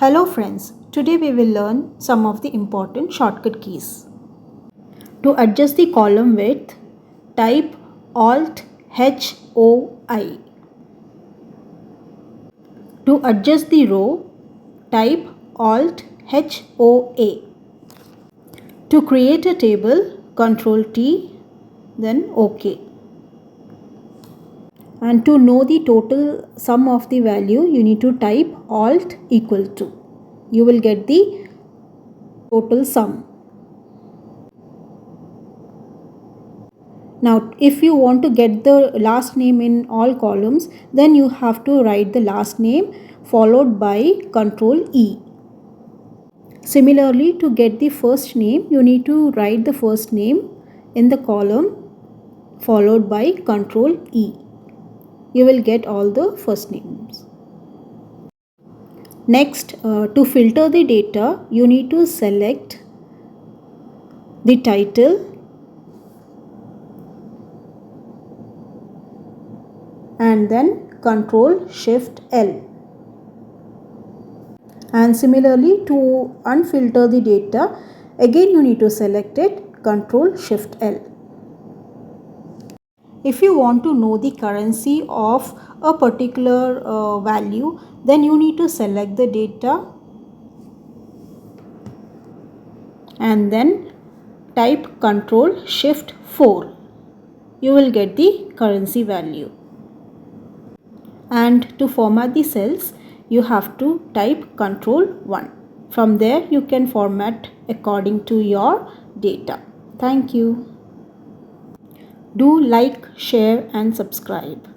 Hello friends, today we will learn some of the important shortcut keys. To adjust the column width, type Alt HOI. To adjust the row, type Alt HOA. To create a table, Ctrl T, then OK. And to know the total sum of the value, you need to type Alt equal to. You will get the total sum. Now, if you want to get the last name in all columns, then you have to write the last name followed by Ctrl E. Similarly, to get the first name, you need to write the first name in the column followed by Ctrl E. You will get all the first names. Next, to filter the data, you need to select the title and then Ctrl Shift L. And similarly, to unfilter the data, again you need to select it, Ctrl Shift L. If you want to know the currency of a particular value, then you need to select the data and then type Ctrl Shift 4. You will get the currency value. And to format the cells, you have to type Ctrl 1. From there, you can format according to your data. Thank you. Do like, share and subscribe.